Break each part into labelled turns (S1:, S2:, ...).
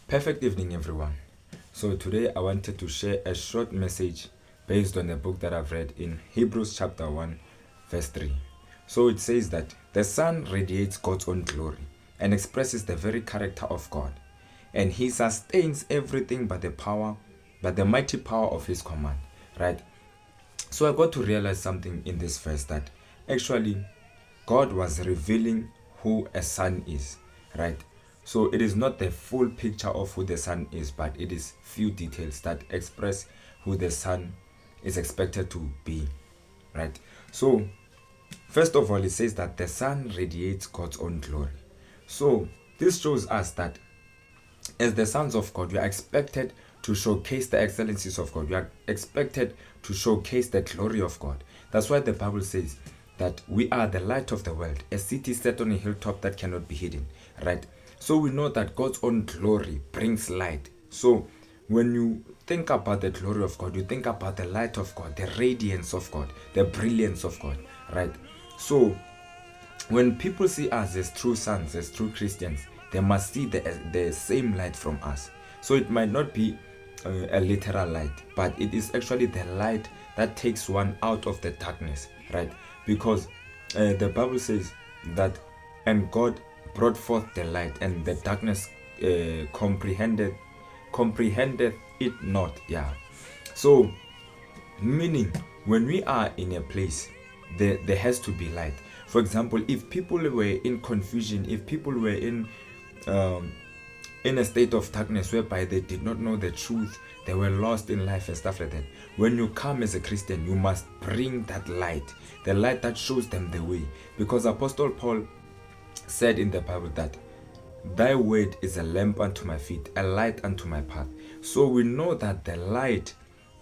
S1: Perfect evening, everyone. So, today I wanted to share a short message based on a book that I've read in Hebrews chapter 1, verse 3. So, it says that the Son radiates God's own glory and expresses the very character of God, and He sustains everything by the mighty power of His command. Right? So, I got to realize something in this verse that actually God was revealing who a son is, right? So it is not the full picture of who the son is, but it is few details that express who the son is expected to be, right? So first of all, it says that the son radiates God's own glory. So this shows us that as the sons of God, we are expected to showcase the excellencies of God. We are expected to showcase the glory of God. That's why the Bible says that we are the light of the world, a city set on a hilltop that cannot be hidden, right? So we know that God's own glory brings light. So when you think about the glory of God, you think about the light of God, the radiance of God, the brilliance of God, right? So when people see us as true sons, as true Christians, they must see the same light from us. So it might not be a literal light, but it is actually the light that takes one out of the darkness, right? Because the Bible says that, and God brought forth the light, and the darkness comprehended it not. Yeah. So meaning, when we are in a place, there has to be light. For example, if people were in confusion, if people were um, in a state of darkness whereby they did not know the truth, they were lost in life and stuff like that. When you come as a Christian, you must bring that light, the light that shows them the way. Because Apostle Paul said in the Bible that thy word is a lamp unto my feet, a light unto my path. So we know that the light,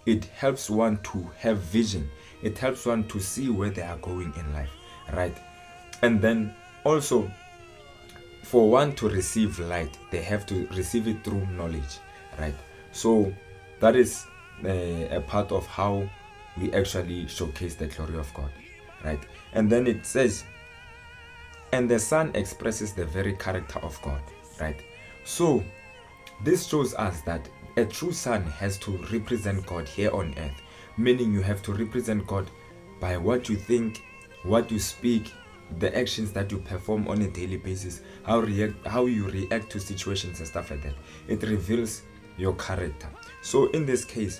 S1: it helps one to have vision. It helps one to see where they are going in life, right? And then also, for one to receive light, they have to receive it through knowledge, right? So that is a part of how we actually showcase the glory of God, right? And then it says, and the Son expresses the very character of God, right? So this shows us that a true son has to represent God here on earth, meaning you have to represent God by what you think, what you speak, the actions that you perform on a daily basis, how you react to situations and stuff like that. It reveals your character. So in this case,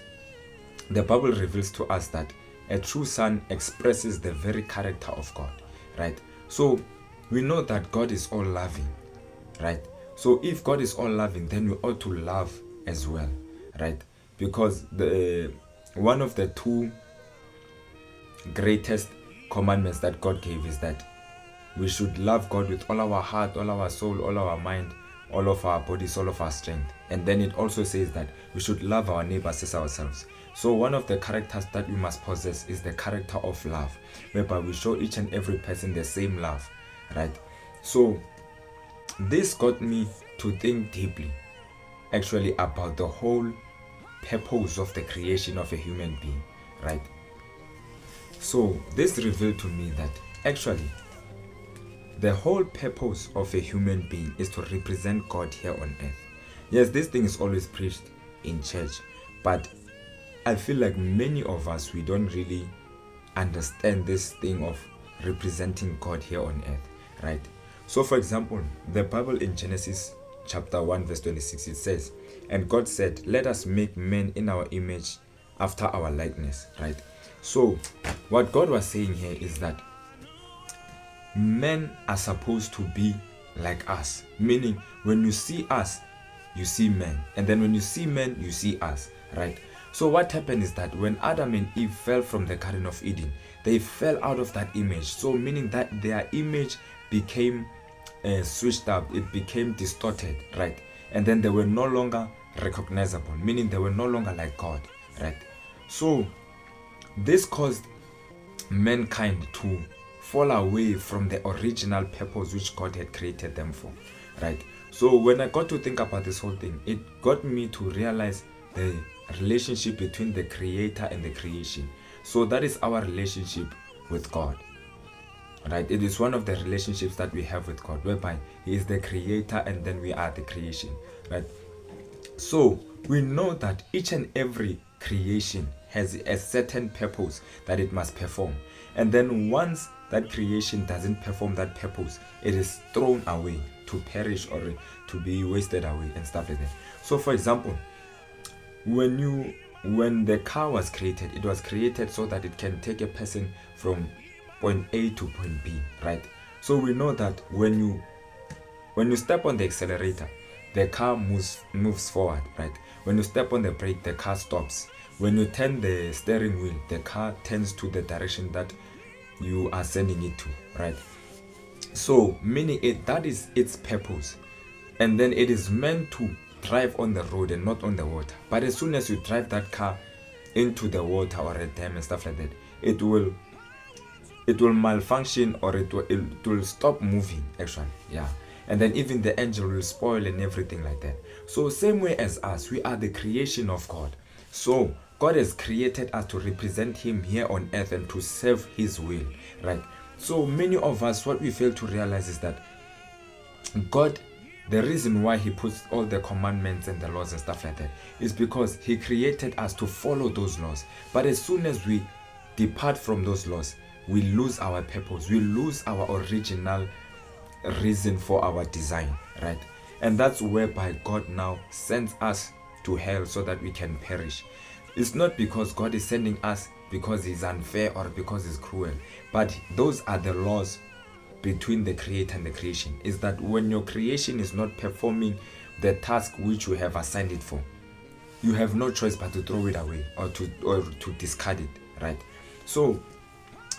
S1: the Bible reveals to us that a true son expresses the very character of God, right? So we know that God is all loving, right? So if God is all loving, then we ought to love as well, right? Because the one of the two greatest commandments that God gave is that we should love God with all our heart, all our soul, all our mind, all of our bodies, all of our strength. And then it also says that we should love our neighbors as ourselves. So one of the characters that we must possess is the character of love, whereby we show each and every person the same love, right? So this got me to think deeply actually about the whole purpose of the creation of a human being, right? So this revealed to me that actually the whole purpose of a human being is to represent God here on earth. Yes, this thing is always preached in church, but I feel like many of us, we don't really understand this thing of representing God here on earth, right? So for example, the Bible in Genesis chapter 1 verse 26, it says, and God said, let us make men in our image after our likeness, right? So what God was saying here is that men are supposed to be like us, meaning when you see us, you see men, and then when you see men, you see us, right? So what happened is that when Adam and Eve fell from the Garden of Eden, they fell out of that image. So meaning that their image became switched up, it became distorted, right? And then they were no longer recognizable, meaning they were no longer like God, right? So this caused mankind to fall away from the original purpose which God had created them for, right? So when I got to think about this whole thing, it got me to realize the relationship between the creator and the creation. So that is our relationship with God, right? It is one of the relationships that we have with God, whereby He is the creator and then we are the creation, right? So we know that each and every creation has a certain purpose that it must perform. And then once that creation doesn't perform that purpose, it is thrown away to perish or to be wasted away and stuff like that. So for example, when the car was created, it was created so that it can take a person from point A to point B, right? So we know that when you step on the accelerator, the car moves forward, right? When you step on the brake, the car stops. When you turn the steering wheel, the car turns to the direction that you are sending it to, right? So meaning that is its purpose. And then it is meant to drive on the road and not on the water. But as soon as you drive that car into the water or a dam and stuff like that, it will malfunction, or it will stop moving actually. Yeah. And then even the engine will spoil and everything like that. So same way as us, we are the creation of God. So God has created us to represent him here on earth and to serve his will, right? So many of us, what we fail to realize is that God, the reason why he puts all the commandments and the laws and stuff like that is because he created us to follow those laws. But as soon as we depart from those laws, we lose our purpose, we lose our original reason for our design, right? And that's whereby God now sends us to hell so that we can perish. It's not because God is sending us because he's unfair or because he's cruel, but those are the laws between the creator and the creation. Is that when your creation is not performing the task which you have assigned it for, you have no choice but to throw it away or to discard it, right? So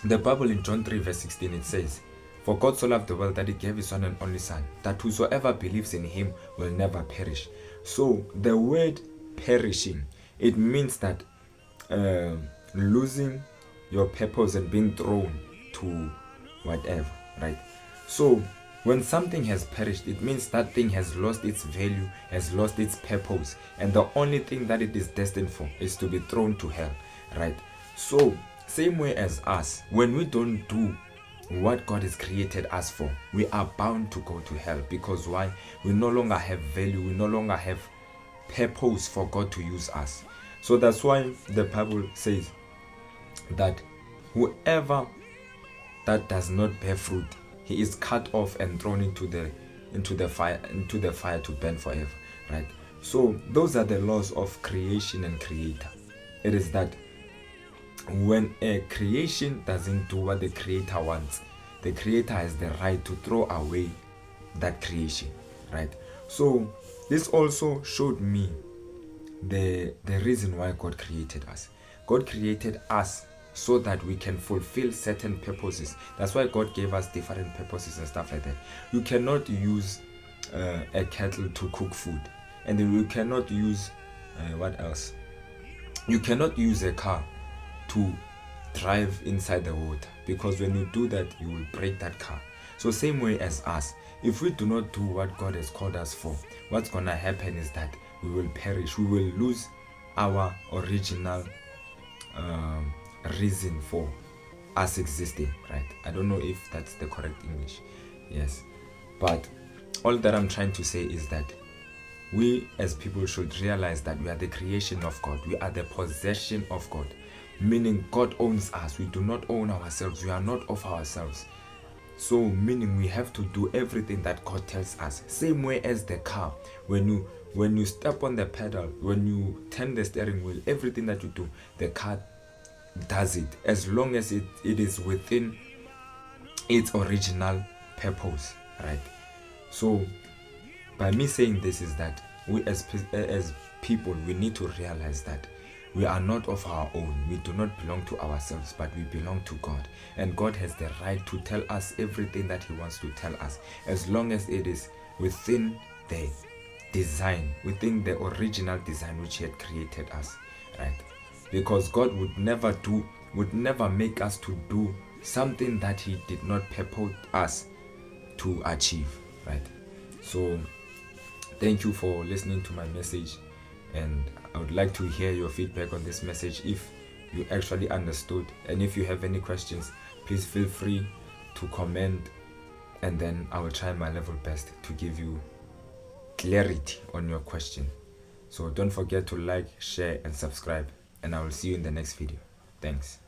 S1: the Bible in John 3 verse 16, it says, "For God so loved the world that he gave his one and only son, that whosoever believes in him will never perish." So the word perishing, it means that losing your purpose and being thrown to whatever, right? So when something has perished, it means that thing has lost its value, has lost its purpose, and the only thing that it is destined for is to be thrown to hell, right? So same way as us, when we don't do what God has created us for, we are bound to go to hell. Because why? We no longer have value, we no longer have purpose for God to use us. So that's why the Bible says that whoever that does not bear fruit, he is cut off and thrown into the fire to burn forever, right? So those are the laws of creation and creator. It is that when a creation doesn't do what the creator wants, the creator has the right to throw away that creation, right? So this also showed me the reason why God created us. God created us so that we can fulfill certain purposes. That's why God gave us different purposes and stuff like that. You cannot use a kettle to cook food, and then you cannot use what else? You cannot use a car to drive inside the water, because when you do that, you will break that car. So same way as us, if we do not do what God has called us for, what's gonna happen is that we will perish. We will lose our original reason for us existing, right? I don't know if that's the correct English. Yes, but all that I'm trying to say is that we as people should realize that we are the creation of God. We are the possession of God, meaning God owns us. We do not own ourselves. We are not of ourselves. So meaning we have to do everything that God tells us. Same way as the car, when you step on the pedal, when you turn the steering wheel, everything that you do, the car does it, as long as it is within its original purpose, right? So by me saying this is that we as people, we need to realize that we are not of our own. We do not belong to ourselves, but we belong to God. And God has the right to tell us everything that he wants to tell us, as long as it is within the design, within the original design which he had created us, right? Because God would never make us to do something that he did not purpose us to achieve, right? So thank you for listening to my message, and I would like to hear your feedback on this message, if you actually understood. And if you have any questions, please feel free to comment, and then I will try my level best to give you clarity on your question. So don't forget to like, share, and subscribe. And I will see you in the next video. Thanks.